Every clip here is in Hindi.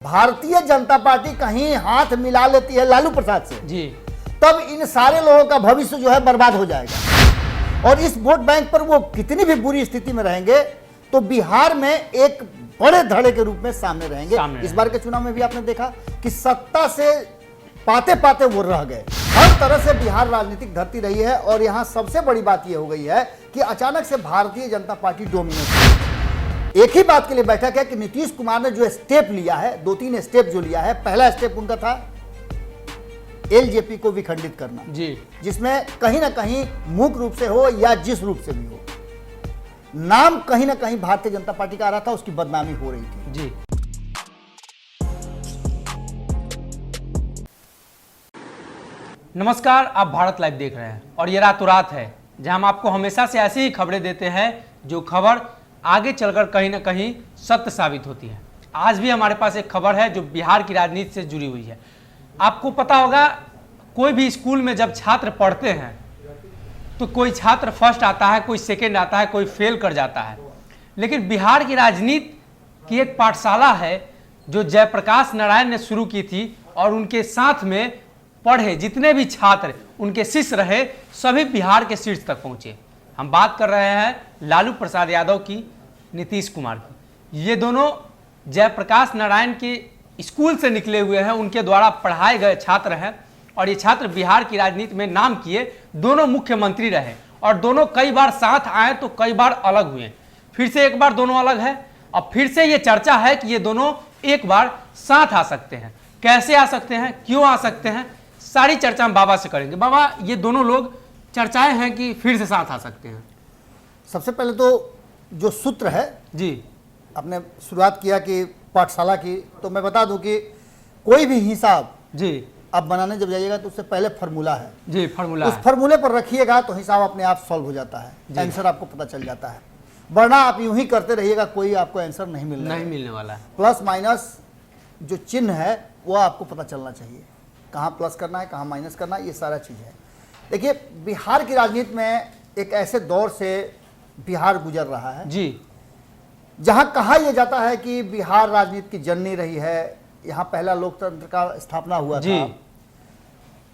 भारतीय जनता पार्टी कहीं हाथ मिला लेती है लालू प्रसाद से जी, तब इन सारे लोगों का भविष्य जो है बर्बाद हो जाएगा। और इस वोट बैंक पर वो कितनी भी बुरी स्थिति में रहेंगे तो बिहार में एक बड़े धड़े के रूप में सामने रहेंगे। इस बार के चुनाव में भी आपने देखा कि सत्ता से पाते पाते वो रह गए। हर तरह से बिहार राजनीतिक धरती रही है और यहाँ सबसे बड़ी बात यह हो गई है कि अचानक से भारतीय जनता पार्टी डोमिनेट। एक ही बात के लिए बैठक है कि नीतीश कुमार ने जो स्टेप लिया है, 2-3 स्टेप जो लिया है, पहला स्टेप उनका था एलजेपी को विखंडित करना जी, जिसमें कहीं ना कहीं मुख्य रूप से हो या जिस रूप से भी हो, नाम कहीं ना कहीं भारतीय जनता पार्टी का आ रहा था, उसकी बदनामी हो रही थी। जी। नमस्कार, आप भारत लाइव देख रहे हैं और ये रातों रात है जहां हम आपको हमेशा से ऐसी ही खबरें देते हैं जो खबर आगे चलकर कहीं ना कहीं सत्य साबित होती है। आज भी हमारे पास एक खबर है जो बिहार की राजनीति से जुड़ी हुई है। आपको पता होगा, कोई भी स्कूल में जब छात्र पढ़ते हैं तो कोई छात्र फर्स्ट आता है, कोई सेकंड आता है, कोई फेल कर जाता है। लेकिन बिहार की राजनीति की एक पाठशाला है जो जयप्रकाश नारायण ने शुरू की थी और उनके साथ में पढ़े जितने भी छात्र उनके शिष्य रहे, सभी बिहार के शीर्ष तक पहुंचे। हम बात कर रहे हैं लालू प्रसाद यादव की, नीतीश कुमार की। ये दोनों जयप्रकाश नारायण के स्कूल से निकले हुए हैं, उनके द्वारा पढ़ाए गए छात्र हैं और ये छात्र बिहार की राजनीति में नाम किए। दोनों मुख्यमंत्री रहे और दोनों कई बार साथ आए तो कई बार अलग हुए। फिर से एक बार दोनों अलग है और फिर से ये चर्चा है कि ये दोनों एक बार साथ आ सकते हैं। कैसे आ सकते हैं, क्यों आ सकते हैं, सारी चर्चा हम बाबा से करेंगे। बाबा, ये दोनों लोग चर्चाएं हैं कि फिर से साथ आ सकते हैं। सबसे पहले तो जो सूत्र है जी, आपने शुरुआत किया कि पाठशाला की, तो मैं बता दूं कि कोई भी हिसाब जी आप बनाने जब जाइएगा तो उससे पहले फार्मूला है जी, फार्मूला उस है। फार्मूले पर रखिएगा तो हिसाब अपने आप सॉल्व हो जाता है, आंसर आपको पता चल जाता है। वरना आप यूं ही करते रहिएगा, कोई आपको आंसर नहीं मिलने वाला है। प्लस माइनस जो चिन्ह है वो आपको पता चलना चाहिए, कहाँ प्लस करना है, कहाँ माइनस करना है, ये सारा चीज़ है। देखिए, बिहार की राजनीति में एक ऐसे दौर से बिहार गुजर रहा है जी, जहां कहा यह जाता है कि बिहार राजनीति की जननी रही है, यहाँ पहला लोकतंत्र का स्थापना हुआ जी था।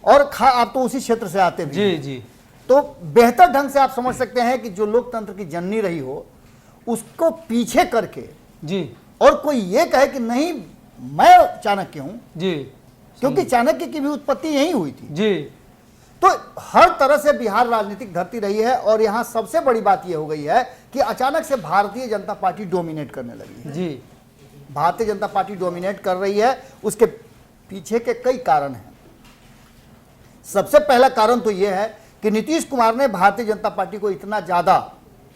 और आप तो उसी क्षेत्र से आते भी जी जी, तो बेहतर ढंग से आप समझ सकते हैं कि जो लोकतंत्र की जननी रही हो उसको पीछे करके जी, और कोई ये कहे कि नहीं मैं चाणक्य हूं जी, क्योंकि चाणक्य की भी उत्पत्ति यहीं हुई थी जी, तो हर तरह से बिहार राजनीतिक धरती रही है और यहां सबसे बड़ी बात यह हो गई है कि अचानक से भारतीय जनता पार्टी डोमिनेट करने लगी है जी। भारतीय जनता पार्टी डोमिनेट कर रही है, उसके पीछे के कई कारण हैं। सबसे पहला कारण तो यह है कि नीतीश कुमार ने भारतीय जनता पार्टी को इतना ज्यादा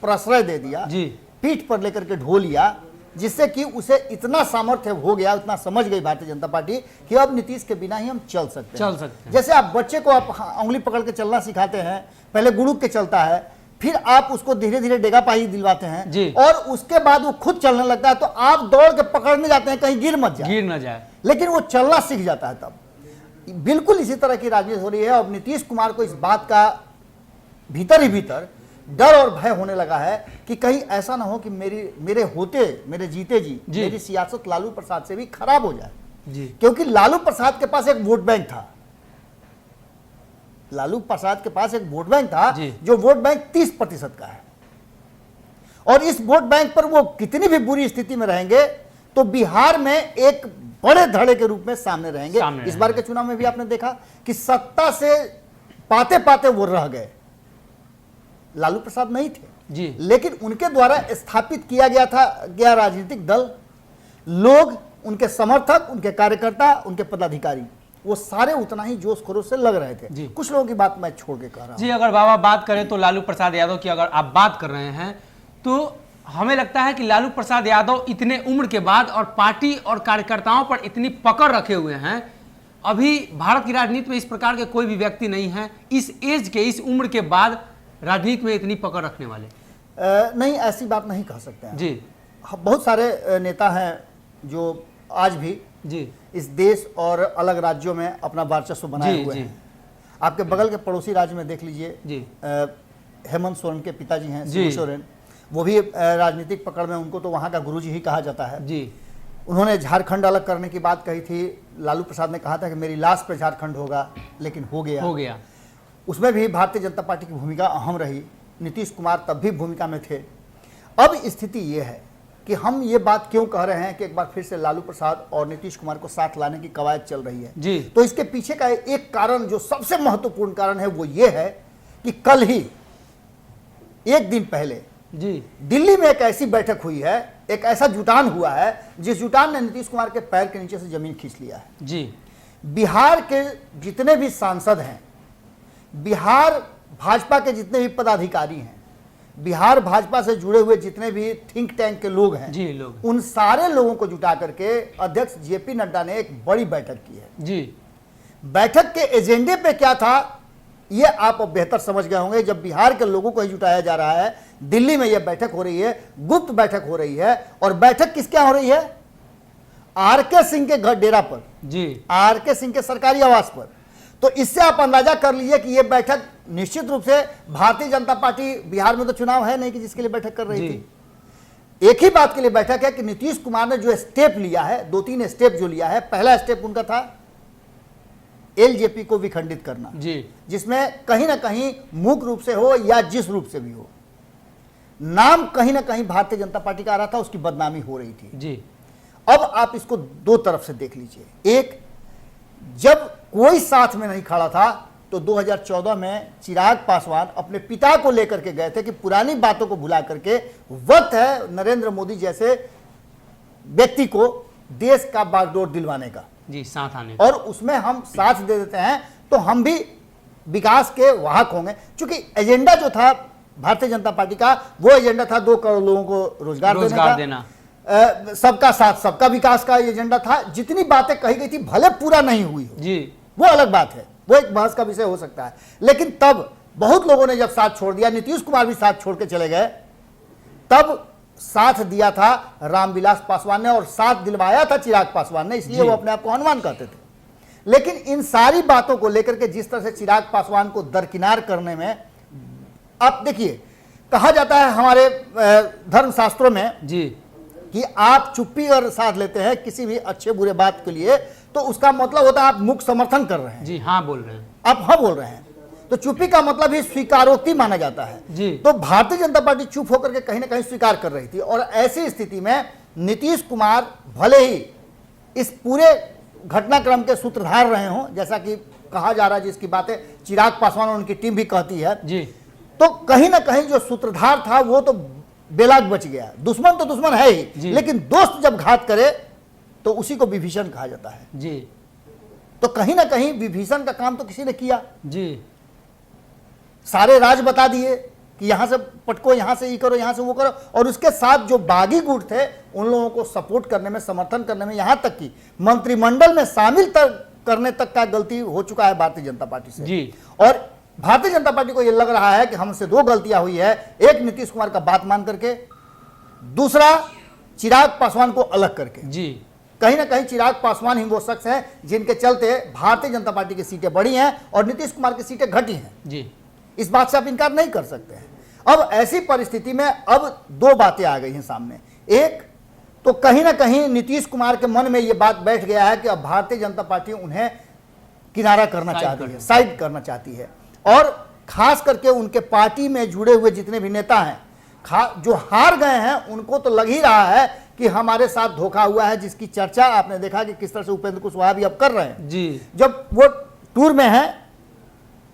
प्रश्रय दे दिया जी, पीठ पर लेकर के ढो लिया, जिससे कि उसे इतना सामर्थ्य हो गया, उतना समझ गई भारतीय जनता पार्टी कि अब नीतीश के बिना ही हम चल सकते हैं। जैसे आप बच्चे को आप उंगली पकड़ के चलना सिखाते हैं, पहले गुड़ुक के चलता है, फिर आप उसको धीरे धीरे डेगा पाही दिलवाते हैं जी, और उसके बाद वो खुद चलने लगता है तो आप दौड़ के पकड़ने जाते हैं कहीं गिर न जाए, लेकिन वो चलना सीख जाता है। तब बिल्कुल इसी तरह की राजनीति हो रही है और नीतीश कुमार को इस बात का भीतर ही भीतर डर और भय होने लगा है कि कहीं ऐसा ना हो कि मेरे जीते जी मेरी सियासत लालू प्रसाद से भी खराब हो जाए जी, क्योंकि लालू प्रसाद के पास एक वोट बैंक था, लालू प्रसाद के पास एक वोट बैंक था जो वोट बैंक 30% का है और इस वोट बैंक पर वो कितनी भी बुरी स्थिति में रहेंगे तो बिहार में एक बड़े धड़े के रूप में सामने रहेंगे। इस बार के चुनाव में भी आपने देखा कि सत्ता से पाते पाते वो रह गए। लालू प्रसाद नहीं थे जी, लेकिन उनके द्वारा स्थापित किया गया राजनीतिक दल, लोग, उनके समर्थक, उनके कार्यकर्ता, उनके पदाधिकारी, वो सारे उतना ही जोश खरोश से लग रहे थे जी। कुछ लोगों की बात मैं छोड़ के कह रहा हूं जी। अगर बाबा बात करें तो लालू प्रसाद यादव की अगर आप बात कर रहे हैं तो हमें लगता है कि लालू प्रसाद यादव इतने उम्र के बाद और पार्टी और कार्यकर्ताओं पर इतनी पकड़ रखे हुए हैं, अभी भारत की राजनीति में इस प्रकार के कोई भी व्यक्ति नहीं है इस एज के, इस उम्र के बाद राजनीति में इतनी पकड़ रखने वाले। नहीं, ऐसी बात नहीं कह सकते हैं जी। बहुत सारे नेता हैं जो आज भी जी इस देश और अलग राज्यों में अपना वर्चस्व बनाए हुए हैं। आपके बगल के पड़ोसी राज्य में देख लीजिए जी, हेमंत सोरेन के पिताजी हैं शिबू सोरेन, वो भी राजनीतिक पकड़ में, उनको तो वहाँ का गुरुजी ही कहा जाता है जी। उन्होंने झारखंड अलग करने की बात कही थी। लालू प्रसाद ने कहा था कि मेरी लाश पे झारखंड होगा, लेकिन हो गया। उसमें भी भारतीय जनता पार्टी की भूमिका अहम रही। नीतीश कुमार तब भी भूमिका में थे। अब स्थिति ये है कि हम ये बात क्यों कह रहे हैं कि एक बार फिर से लालू प्रसाद और नीतीश कुमार को साथ लाने की कवायद चल रही है जी। तो इसके पीछे का एक कारण, जो सबसे महत्वपूर्ण कारण है, वो ये है कि कल ही एक दिन पहले जी दिल्ली में एक ऐसी बैठक हुई है, एक ऐसा जुटान हुआ है जिस जुटान ने नीतीश कुमार के पैर के नीचे से जमीन खींच लिया है जी। बिहार के जितने भी सांसद हैं, बिहार भाजपा के जितने भी पदाधिकारी हैं, बिहार भाजपा से जुड़े हुए जितने भी थिंक टैंक के लोग हैं जी, लोग, उन सारे लोगों को जुटा करके अध्यक्ष जेपी नड्डा ने एक बड़ी बैठक की है जी। बैठक के एजेंडे पे क्या था ये आप अब बेहतर समझ गए होंगे। जब बिहार के लोगों को ही जुटाया जा रहा है, दिल्ली में यह बैठक हो रही है, गुप्त बैठक हो रही है, और बैठक किसके यहाँ हो रही है? आरके सिंह के घर डेरा पर जी, आरके सिंह के सरकारी आवास पर। तो इससे आप अंदाजा कर लीजिए कि यह बैठक निश्चित रूप से भारतीय जनता पार्टी, बिहार में तो चुनाव है नहीं कि जिसके लिए बैठक कर रही जी। थी। एक ही बात के लिए बैठक है कि नीतीश कुमार ने जो स्टेप लिया है, 2-3 स्टेप जो लिया है, पहला स्टेप उनका था एलजेपी को विखंडित करना जी, जिसमें कहीं ना कहीं मुख्य रूप से हो या जिस रूप से भी हो, नाम कहीं ना कहीं भारतीय जनता पार्टी का आ रहा था, उसकी बदनामी हो रही थी जी। अब आप इसको दो तरफ से देख लीजिए। एक, जब कोई साथ में नहीं खड़ा था तो 2014 में चिराग पासवान अपने पिता को लेकर के गए थे कि पुरानी बातों को भुला करके वक्त है नरेंद्र मोदी जैसे व्यक्ति को देश का बागडोर दिलवाने का जी, साथ आने और उसमें हम साथ दे देते हैं तो हम भी विकास के वाहक होंगे। क्योंकि एजेंडा जो था भारतीय जनता पार्टी का, वो एजेंडा था 2 करोड़ लोगों को रोजगार देना। सबका साथ सबका विकास का एजेंडा था। जितनी बातें कही गई थी भले पूरा नहीं हुई हो जी, वो अलग बात है, वो एक बहस का विषय हो सकता है, लेकिन तब बहुत लोगों ने जब साथ छोड़ दिया, नीतीश कुमार भी साथ छोड़ के चले गए, तब साथ दिया था रामविलास पासवान ने और साथ दिलवाया था चिराग पासवान ने, इसलिए वो अपने आप को हनुमान कहते थे। लेकिन इन सारी बातों को लेकर के जिस तरह से चिराग पासवान को दरकिनार करने में, आप देखिए, कहा जाता है हमारे धर्मशास्त्रों में जी, कि आप चुप्पी और साथ लेते हैं किसी भी अच्छे बुरे बात के लिए तो उसका मतलब होता है आप मुख्य समर्थन कर रहे हैं, जी, हाँ बोल रहे हैं, आप हाँ बोल रहे हैं, तो चुप्पी का मतलब ही स्वीकारोक्ति माना जाता है जी। तो भारतीय जनता पार्टी चुप होकर के कहीं ना कहीं स्वीकार कर रही थी और ऐसी स्थिति में नीतीश कुमार भले ही इस पूरे घटनाक्रम के सूत्रधार रहे हों, जैसा कि कहा जा रहा है, जिसकी बातें चिराग पासवान और उनकी टीम भी कहती है जी, तो कहीं ना कहीं जो सूत्रधार था वो तो बेलाग बच गया। दुश्मन तो दुश्मन है ही, लेकिन दोस्त जब घात करे तो उसी को विभीषण कहा जाता है जी। तो कहीं ना कहीं विभीषण का काम तो किसी ने किया, जी, सारे राज बता दिए कि यहां से पटको, यहां से ये करो, यहां से वो करो, और उसके साथ जो बागी गुट थे उन लोगों को सपोर्ट करने में, समर्थन करने में, यहां तक कि मंत्रिमंडल में शामिल करने तक का गलती हो चुका है भारतीय जनता पार्टी से जी। और भारतीय जनता पार्टी को यह लग रहा है कि हमसे 2 गलतियां हुई है, एक नीतीश कुमार का बात मान करके, दूसरा चिराग पासवान को अलग करके। जी, कहीं ना कहीं चिराग पासवान ही वो शख्स है जिनके चलते भारतीय जनता पार्टी की सीटें बढ़ी हैं और नीतीश कुमार की सीटें घटी हैं। जी, इस बात से आप इनकार नहीं कर सकते हैं। अब ऐसी परिस्थिति में अब 2 बातें आ गई हैं सामने। एक तो कहीं ना कहीं नीतीश कुमार के मन में यह बात बैठ गया है कि अब भारतीय जनता पार्टी उन्हें किनारा करना चाहती है, साइड करना चाहती है, और खास करके उनके पार्टी में जुड़े हुए जितने भी नेता हैं, जो हार गए हैं, उनको तो लग ही रहा है कि हमारे साथ धोखा हुआ है, जिसकी चर्चा आपने देखा कि किस तरह से उपेंद्र कुशवाहा भी अब कर रहे हैं। जी, जब वो टूर में है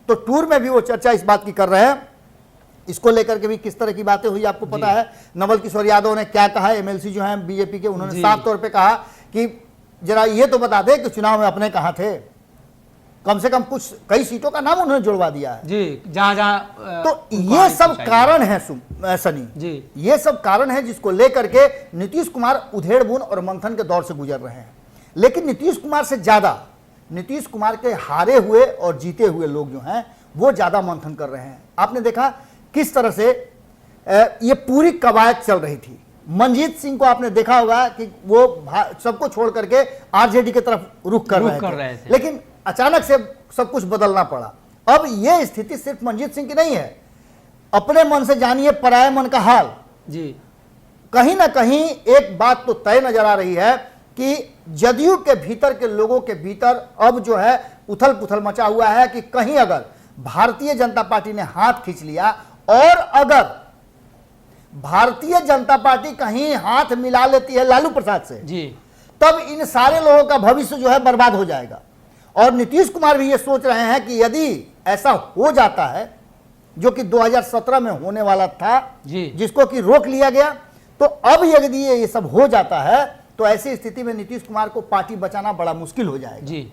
तो टूर में भी वो चर्चा इस बात की कर रहे हैं। इसको लेकर के भी किस तरह की बातें हुई आपको पता है। नवल किशोर यादव ने क्या कहा, एमएलसी जो हैं बीजेपी के, उन्होंने साफ तौर पे कहा कि जरा ये तो बता दे कि चुनाव में अपने कहां थे, कम से कम कुछ कई सीटों का नाम उन्होंने जुड़वा दिया है जी, जहां तो ये सब कारण है सनी जी, ये सब कारण है जिसको लेकर के नीतीश कुमार उधेड़-बुन और मंथन के दौर से गुजर रहे हैं। लेकिन नीतीश कुमार से ज्यादा नीतीश कुमार के हारे हुए और जीते हुए लोग जो हैं वो ज्यादा मंथन कर रहे हैं। आपने देखा किस तरह से ये पूरी कवायद चल रही थी। मनजीत सिंह को आपने देखा होगा कि वो सबको छोड़ करके आरजेडी की तरफ रुख कर रहे थे, लेकिन अचानक से सब कुछ बदलना पड़ा। अब ये स्थिति सिर्फ मनजीत सिंह की नहीं है, अपने मन से जानिए पराये मन का हाल। जी, कहीं ना कहीं एक बात तो तय नजर आ रही है कि जदयू के भीतर के लोगों के भीतर अब जो है उथल पुथल मचा हुआ है कि कहीं अगर भारतीय जनता पार्टी ने हाथ खींच लिया और अगर भारतीय जनता पार्टी कहीं हाथ मिला लेती है लालू प्रसाद से जी, तब इन सारे लोगों का भविष्य जो है बर्बाद हो जाएगा। और नीतीश कुमार भी ये सोच रहे हैं कि यदि ऐसा हो जाता है जो कि 2017 में होने वाला था जी, जिसको कि रोक लिया गया, तो अब यदि ये सब हो जाता है तो ऐसी स्थिति में नीतीश कुमार को पार्टी बचाना बड़ा मुश्किल हो जाएगा। जी,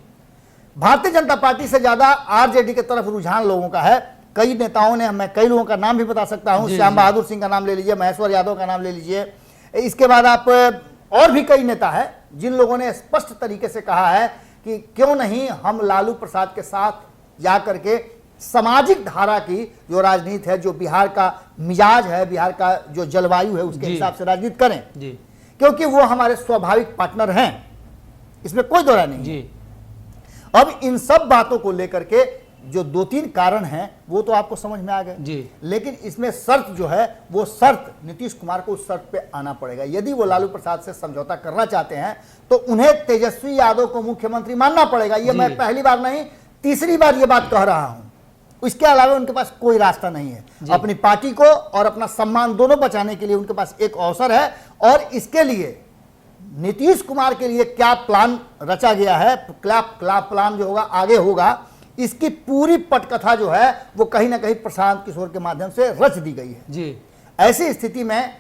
भारतीय जनता पार्टी से ज्यादा आरजेडी की तरफ रुझान लोगों का है। कई नेताओं ने, मैं कई लोगों का नाम भी बता सकता हूं, जी, श्याम जी। बहादुर सिंह का नाम ले लीजिए, महेश्वर यादव का नाम ले लीजिए, इसके बाद आप और भी कई नेता हैं जिन लोगों ने स्पष्ट तरीके से कहा है कि क्यों नहीं हम लालू प्रसाद के साथ जा करके सामाजिक धारा की जो राजनीति है, जो बिहार का मिजाज है, बिहार का जो जलवायु है, उसके जी। हिसाब से राजनीति करें, जी, क्योंकि वो हमारे स्वाभाविक पार्टनर हैं, इसमें कोई दो राय नहीं है। जी, अब इन सब बातों को लेकर के जो 2-3 कारण हैं वो तो आपको समझ में आ गए, जी। लेकिन इसमें शर्त जो है वो शर्त नीतीश कुमार को उस शर्त पे आना पड़ेगा। यदि वो लालू प्रसाद से समझौता करना चाहते हैं तो उन्हें तेजस्वी यादव को मुख्यमंत्री मानना पड़ेगा। ये जी। मैं पहली बार नहीं, तीसरी बार ये बात कह रहा हूं। इसके अलावा उनके पास कोई रास्ता नहीं है। जी। अपनी पार्टी को और अपना सम्मान दोनों बचाने के लिए उनके पास एक अवसर है, और इसके लिए नीतीश कुमार के लिए क्या प्लान रचा गया है, क्या प्लान जो होगा आगे होगा, इसकी पूरी पटकथा जो है वो कहीं ना कहीं प्रशांत किशोर के माध्यम से रच दी गई है। जी, ऐसी स्थिति में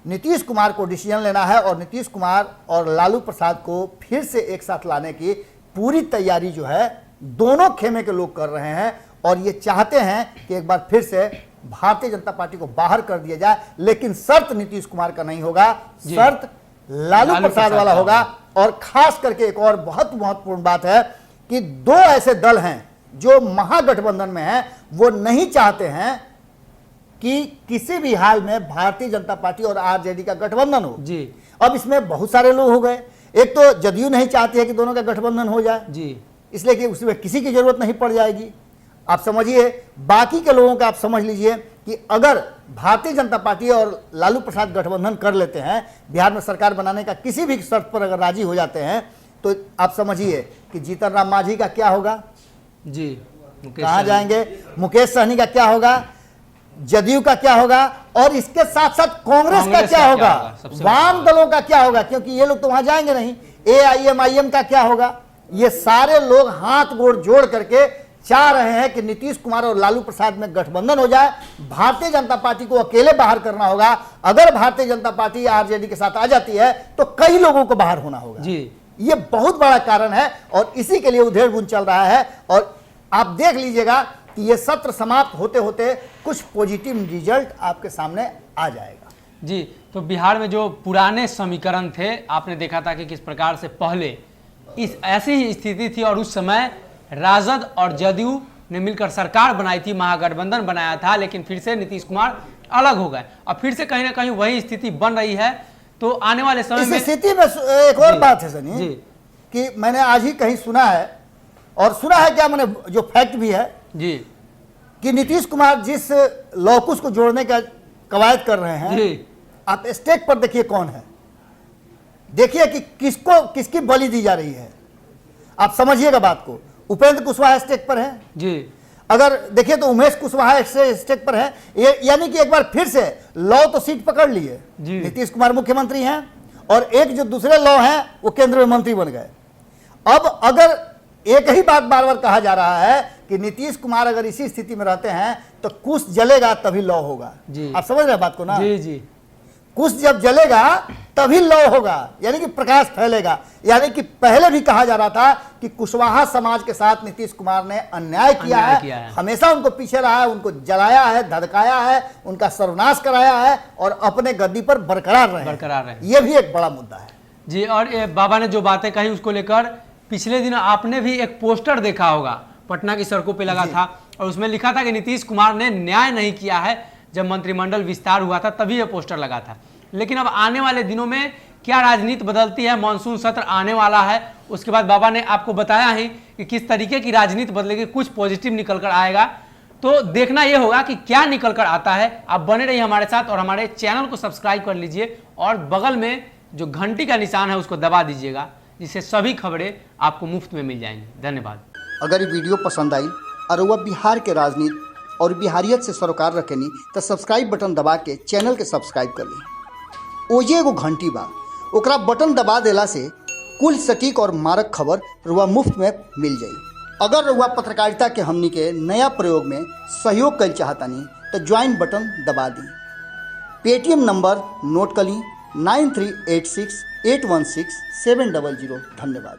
नीतीश कुमार को डिसीजन लेना है और नीतीश कुमार और लालू प्रसाद को फिर से एक साथ लाने की पूरी तैयारी जो है दोनों खेमे के लोग कर रहे हैं, और ये चाहते हैं कि एक बार फिर से भारतीय जनता पार्टी को बाहर कर दिया जाए। लेकिन शर्त नीतीश कुमार का नहीं होगा, जी। शर्त लालू प्रसाद वाला का होगा। और खास करके एक और बहुत महत्वपूर्ण बात है कि 2 ऐसे दल हैं जो महागठबंधन में हैं, वो नहीं चाहते हैं कि किसी भी हाल में भारतीय जनता पार्टी और आरजेडी का गठबंधन हो। जी, अब इसमें बहुत सारे लोग हो गए। एक तो जदयू नहीं चाहती है कि दोनों का गठबंधन हो जाए, जी, इसलिए कि उसमें किसी की जरूरत नहीं पड़ जाएगी। आप समझिए, बाकी के लोगों का आप समझ लीजिए कि अगर भारतीय जनता पार्टी और लालू प्रसाद गठबंधन कर लेते हैं, बिहार में सरकार बनाने का किसी भी शर्त पर अगर राजी हो जाते हैं, तो आप समझिए कि जीतन राम मांझी का क्या होगा, जी, मुकेश कहाँ सहनी। जाएंगे, मुकेश सहनी का क्या होगा, जदयू का क्या होगा, और इसके साथ साथ कांग्रेस का क्या होगा, सबसे वाम दलों का क्या होगा, क्योंकि ये लोग तो वहां जाएंगे नहीं, एआईएमआईएम का क्या होगा। ये सारे लोग हाथ गोड़ जोड़ करके चाह रहे हैं कि नीतीश कुमार और लालू प्रसाद में गठबंधन हो जाए। भारतीय जनता पार्टी को अकेले बाहर करना होगा। अगर भारतीय जनता पार्टी आरजेडी के साथ आ जाती है तो कई लोगों को बाहर होना होगा। जी, ये बहुत बड़ा कारण है, और इसी के लिए उधेड़ बुन चल रहा है। और आप देख लीजिएगा कि ये सत्र समाप्त होते होते कुछ पॉजिटिव रिजल्ट आपके सामने आ जाएगा। जी। तो बिहार में जो पुराने समीकरण थे, आपने देखा था कि किस प्रकार से पहले इस ऐसी ही स्थिति थी, और उस समय राजद और जदयू ने मिलकर सरकार बनाई थी, महागठबंधन बनाया था, लेकिन फिर से नीतीश कुमार अलग हो गए, और फिर से कहीं ना कहीं वही स्थिति बन रही है। तो आने वाले समय इस में स्थिति में एक और जी, बात है सनी, जी, कि मैंने आज ही कहीं सुना है, और सुना है क्या, मैंने जो फैक्ट भी है, जी, कि नीतीश कुमार जिस लौकुश को जोड़ने का कवायद कर रहे हैं, जी, आप स्टेक पर देखिए कौन है, देखिए कि किसको किसकी बलि दी जा रही है। आप समझिएगा बात को। उपेंद्र कुशवाहा स्टेक पर है, जी, अगर देखिए तो उमेश कुशवाहा स्टेक पर है। ये यानी कि एक बार फिर से लॉ तो सीट पकड़ लिए, जी। नीतीश कुमार मुख्यमंत्री हैं, और एक जो दूसरे लॉ हैं वो केंद्रीय मंत्री बन गए। अब अगर एक ही बात बार बार कहा जा रहा है कि नीतीश कुमार अगर इसी स्थिति में रहते हैं तो कुछ जलेगा तभी लॉ होगा। जी। आप समझ रहे हैं बात को ना? जी, जी, कुछ जब जलेगा तभी लौ होगा, यानी कि प्रकाश फैलेगा। यानी कि पहले भी कहा जा रहा था कि कुशवाहा समाज के साथ नीतीश कुमार ने अन्याय किया है, हमेशा उनको पीछे रहा है, उनको जलाया है, धधकाया है, उनका सर्वनाश कराया है, और अपने गद्दी पर बरकरार रहे। ये भी एक बड़ा मुद्दा है जी। और ये बाबा ने जो बातें कही उसको लेकर पिछले दिन आपने भी एक पोस्टर देखा होगा, पटना की सड़कों पे लगा था, और उसमें लिखा था कि नीतीश कुमार ने न्याय नहीं किया है। जब मंत्रिमंडल विस्तार हुआ था तभी यह पोस्टर लगा था। लेकिन अब आने वाले दिनों में क्या राजनीति बदलती है, मानसून सत्र आने वाला है, उसके बाद बाबा ने आपको बताया ही कि किस तरीके की राजनीति बदलेगी, कुछ पॉजिटिव निकल कर आएगा। तो देखना यह होगा कि क्या निकल कर आता है। आप बने रहिए हमारे साथ, और हमारे चैनल को सब्सक्राइब कर लीजिए, और बगल में जो घंटी का निशान है उसको दबा दीजिएगा, जिससे सभी खबरें आपको मुफ्त में मिल जाएंगी। धन्यवाद। अगर ये वीडियो पसंद आई और वह बिहार के राजनीति और बिहारियत से सरोकार रखेनी तो सब्सक्राइब बटन दबा के चैनल के सब्सक्राइब कर ली। ओजे एगो घंटी बा, ओकरा बटन दबा देला से कुल सटीक और मारक खबर रुआ मुफ्त में मिल जाई। अगर रुआ पत्रकारिता के हमनी के नया प्रयोग में सहयोग कर चाहतानी तो ज्वाइन बटन दबा दी। पेटीएम नंबर नोट कर ली 9386816700। धन्यवाद।